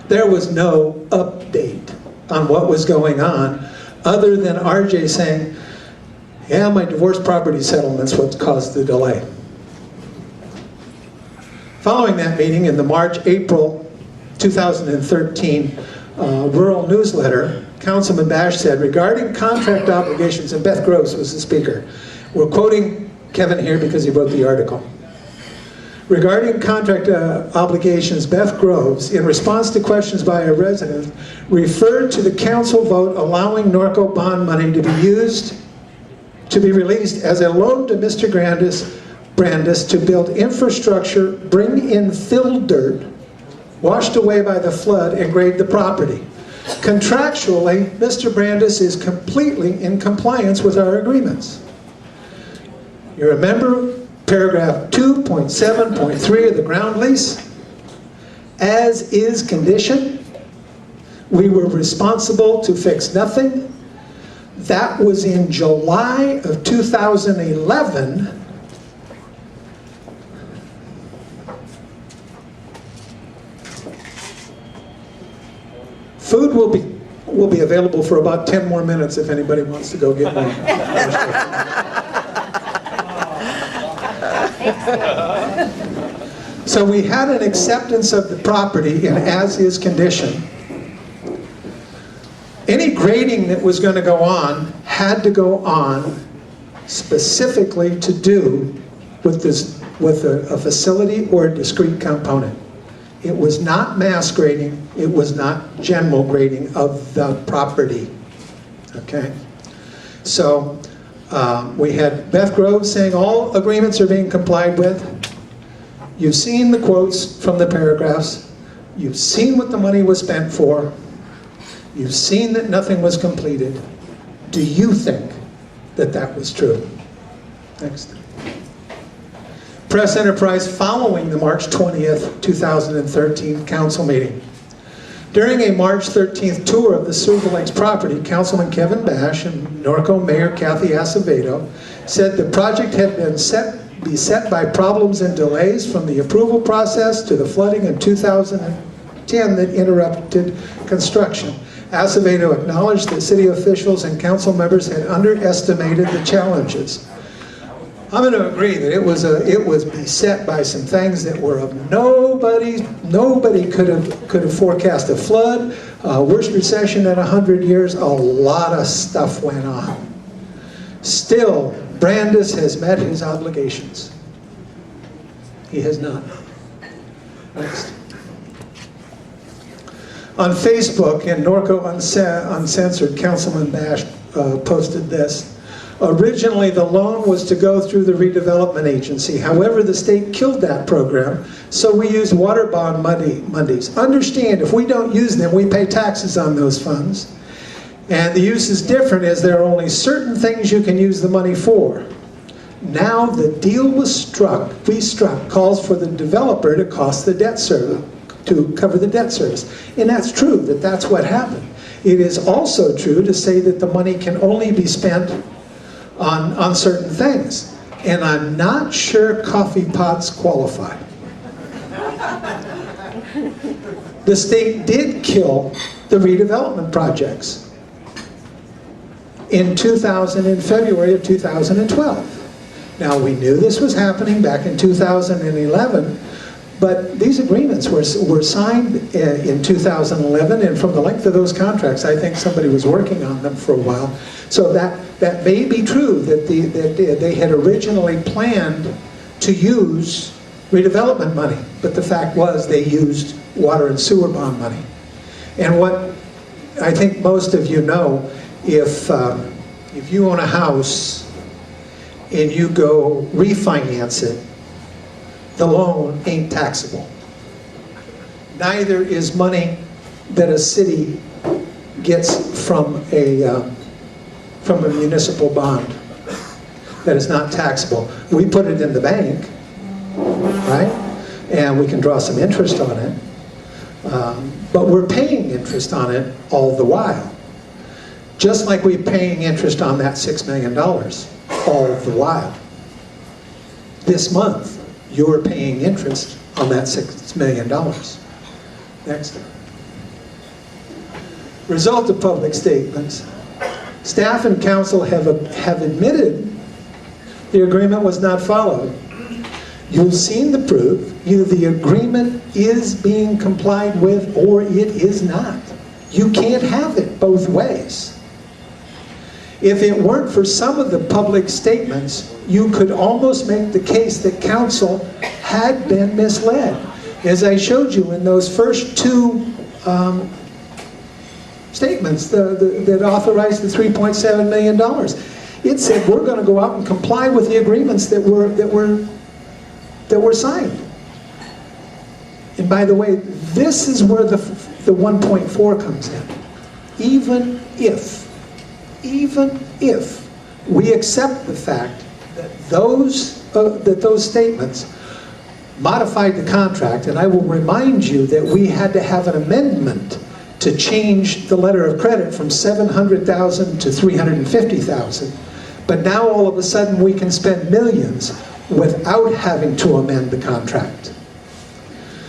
There was no update on what was going on other than R.J. saying, yeah, my divorce property settlement's what caused the delay. Following that meeting, in the March-April 2013 rural newsletter, Councilman Bash said, regarding contract obligations, and Beth Groves was the speaker. We're quoting Kevin here because he wrote the article. Regarding contract obligations, Beth Groves, in response to questions by a resident, referred to the council vote allowing Norco bond money to be used, to be released as a loan to Mr. Brandis to build infrastructure, bring in fill dirt, washed away by the flood, and grade the property. Contractually, Mr. Brandis is completely in compliance with our agreements. You remember paragraph 2.7.3 of the ground lease? As is condition, we were responsible to fix nothing. That was in July of 2011. Food will be available for about 10 more minutes if anybody wants to go get more. So we had an acceptance of the property in as-is condition. Any grading that was going to go on had to go on specifically to do with a facility or a discrete component. It was not mass grading, it was not general grading of the property. Okay? So we had Beth Grove saying all agreements are being complied with. You've seen the quotes from the paragraphs. You've seen what the money was spent for. You've seen that nothing was completed. Do you think that that was true? Next. Press enterprise following the March 20th, 2013 council meeting. During a March 13th tour of the Silverlakes property, Councilman Kevin Bash and Norco Mayor Kathy Acevedo said the project had been beset by problems and delays from the approval process to the flooding in 2010 that interrupted construction. Acevedo acknowledged that city officials and council members had underestimated the challenges. I'm going to agree that it was beset by some things that were of nobody could have forecast a flood, worst recession in 100 years. A lot of stuff went on. Still, Brandis has met his obligations. He has not. Next. On Facebook, and Norco Uncensored, Councilman Bash posted this. Originally, the loan was to go through the redevelopment agency. However, the state killed that program, so we used water bond monies. Understand, if we don't use them, we pay taxes on those funds. And the use is different, as there are only certain things you can use the money for. Now the deal was struck, calls for the developer to cost the debt service, to cover the debt service. And that's true, that's what happened. It is also true to say that the money can only be spent on certain things. And I'm not sure coffee pots qualify. The state did kill the redevelopment projects in February of 2012. Now, we knew this was happening back in 2011, but these agreements were signed in 2011, and from the length of those contracts, I think somebody was working on them for a while. So that may be true, that they had originally planned to use redevelopment money, but the fact was they used water and sewer bond money. And what I think most of you know, if you own a house and you go refinance it, the loan ain't taxable. Neither is money that a city gets from a municipal bond. That is not taxable. We put it in the bank, right? And we can draw some interest on it. But we're paying interest on it all the while. Just like we're paying interest on that $6 million all the while. This month, you're paying interest on that $6 million. Next. Result of public statements. Staff and council have admitted the agreement was not followed. You've seen the proof. Either the agreement is being complied with or it is not. You can't have it both ways. If it weren't for some of the public statements, you could almost make the case that council had been misled. As I showed you in those first two statements that authorized the $3.7 million. It said we're going to go out and comply with the agreements that were signed. And by the way, this is where the 1.4 comes in. Even if we accept the fact that those statements modified the contract, and I will remind you that we had to have an amendment to change the letter of credit from $700,000 to $350,000. But now all of a sudden we can spend millions without having to amend the contract.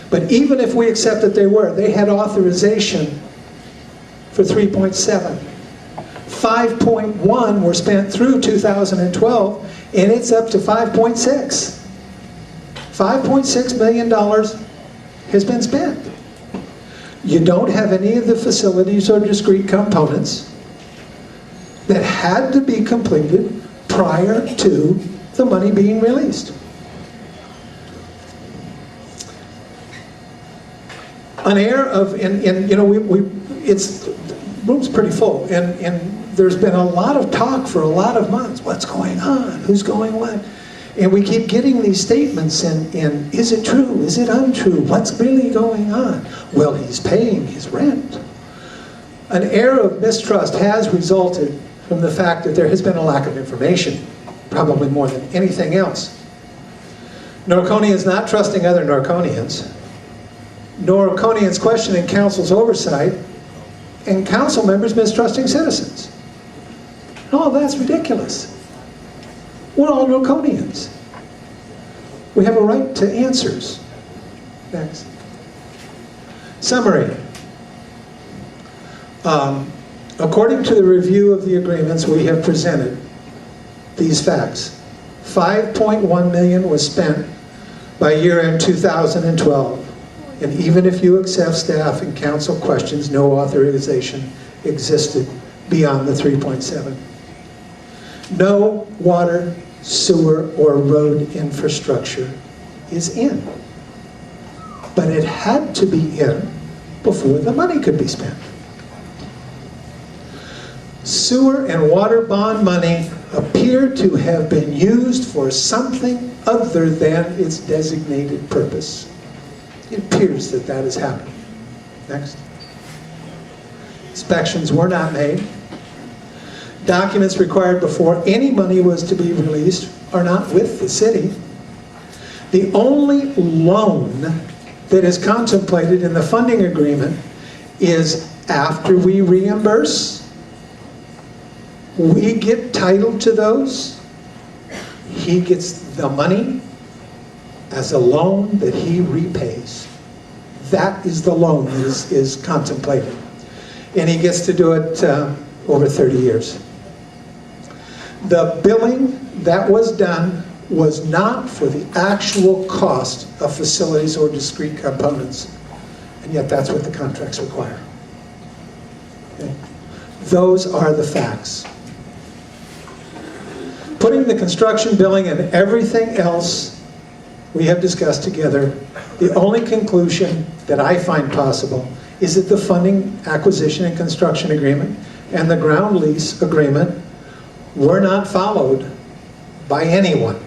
But even if we accept that they had authorization for 3.7. 5.1 were spent through 2012, and it's up to 5.6. $5.6 million has been spent. You don't have any of the facilities or discrete components that had to be completed prior to the money being released. An air of, it's room's pretty full, and there's been a lot of talk for a lot of months. What's going on? Who's going what? And we keep getting these statements, and is it true? Is it untrue? What's really going on? Well, he's paying his rent. An air of mistrust has resulted from the fact that there has been a lack of information, probably more than anything else. Norconians not trusting other Norconians, Norconians questioning council's oversight, and council members mistrusting citizens. Oh, that's ridiculous. We're all Norconians. We have a right to answers. Next. Summary. According to the review of the agreements, we have presented these facts. $5.1 million was spent by year-end 2012. And even if you accept staff and council questions, no authorization existed beyond the 3.7. No water, sewer, or road infrastructure is in. But it had to be in before the money could be spent. Sewer and water bond money appear to have been used for something other than its designated purpose. It appears that that has happened. Next. Inspections were not made. Documents required before any money was to be released are not with the city. The only loan that is contemplated in the funding agreement is after we reimburse, we get title to those, he gets the money as a loan that he repays. That is the loan that is contemplated. And he gets to do it over 30 years. The billing that was done was not for the actual cost of facilities or discrete components. And yet that's what the contracts require. Okay? Those are the facts. Putting the construction billing and everything else we have discussed together, the only conclusion that I find possible is that the funding, acquisition, and construction agreement and the ground lease agreement were not followed by anyone.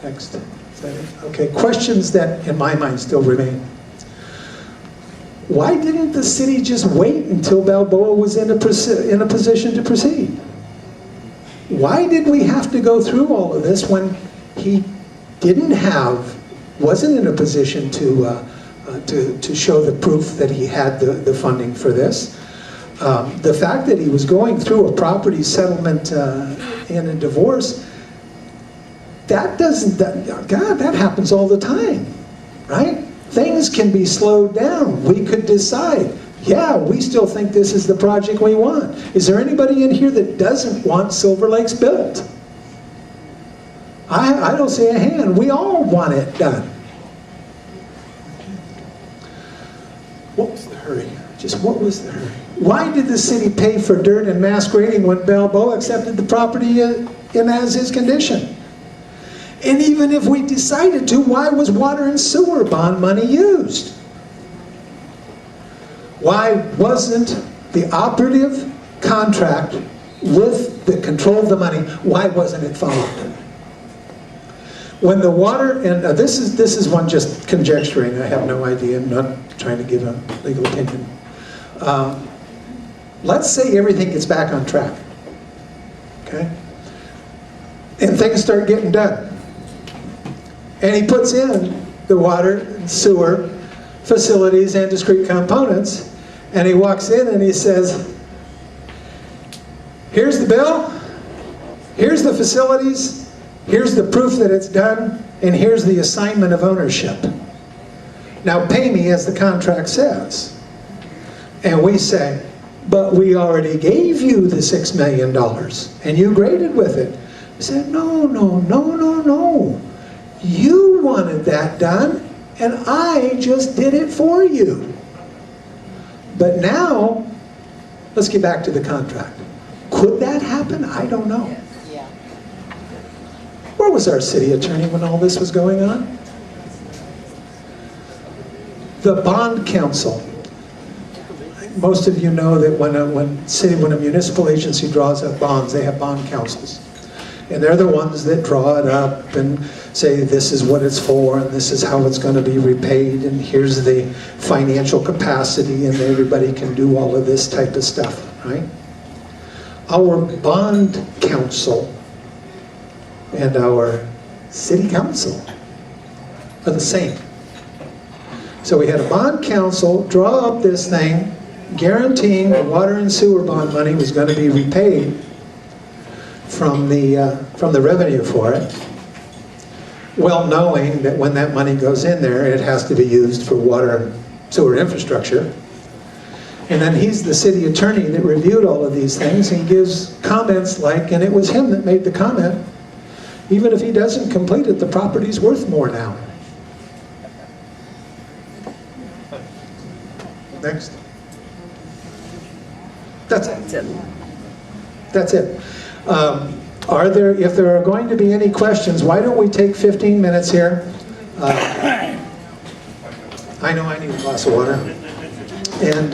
Next. Is that it? Okay, questions that in my mind still remain. Why didn't the city just wait until Balboa was in a position to proceed? Why did we have to go through all of this when he wasn't in a position to show the proof that he had the funding for this? The fact that he was going through a property settlement and a divorce, that happens all the time, right? Things can be slowed down. We could decide, yeah, we still think this is the project we want. Is there anybody in here that doesn't want Silverlakes built? I don't see a hand. We all want it done. What was the hurry? Just what was the hurry? Why did the city pay for dirt and mass grading when Balboa accepted the property in as-is condition? And even if we decided to, why was water and sewer bond money used? Why wasn't the operative contract with the control of the money, why wasn't it followed? When the water, and this is one just conjecturing, I have no idea, I'm not trying to give a legal opinion. Let's say everything gets back on track, okay? And things start getting done. And he puts in the water and sewer facilities and discrete components. And he walks in and he says, here's the bill, here's the facilities, here's the proof that it's done, and here's the assignment of ownership. Now pay me as the contract says. And we say, but we already gave you the $6 million and you graded with it. He said, no, no, no, no, no. You wanted that done and I just did it for you. But now, let's get back to the contract. Could that happen? I don't know. Yeah. Where was our city attorney when all this was going on? The bond counsel. Most of you know that when a municipal agency draws up bonds, they have bond counsels. And they're the ones that draw it up and say this is what it's for and this is how it's going to be repaid and here's the financial capacity and everybody can do all of this type of stuff, right? Our bond counsel and our city council are the same. So we had a bond counsel draw up this thing guaranteeing the water and sewer bond money was going to be repaid from the revenue for it, well knowing that when that money goes in there, it has to be used for water and sewer infrastructure. And then he's the city attorney that reviewed all of these things and gives comments like, and it was him that made the comment, even if he doesn't complete it, the property's worth more now. Next. That's it. That's it. If there are going to be any questions, why don't we take 15 minutes here? I know I need a glass of water. And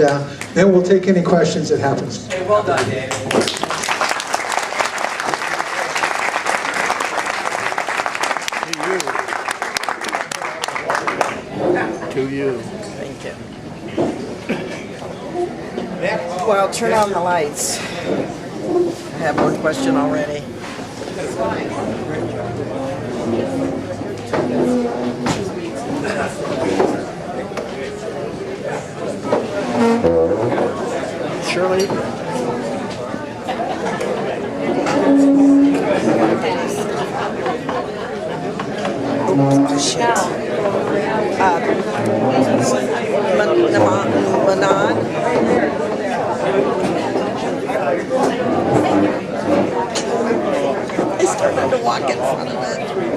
then we'll take any questions that happens. Hey, well done, Dave. To you. Thank you. Well, turn on the lights. I have one question already. Shirley? Manon? I started to walk in front of it.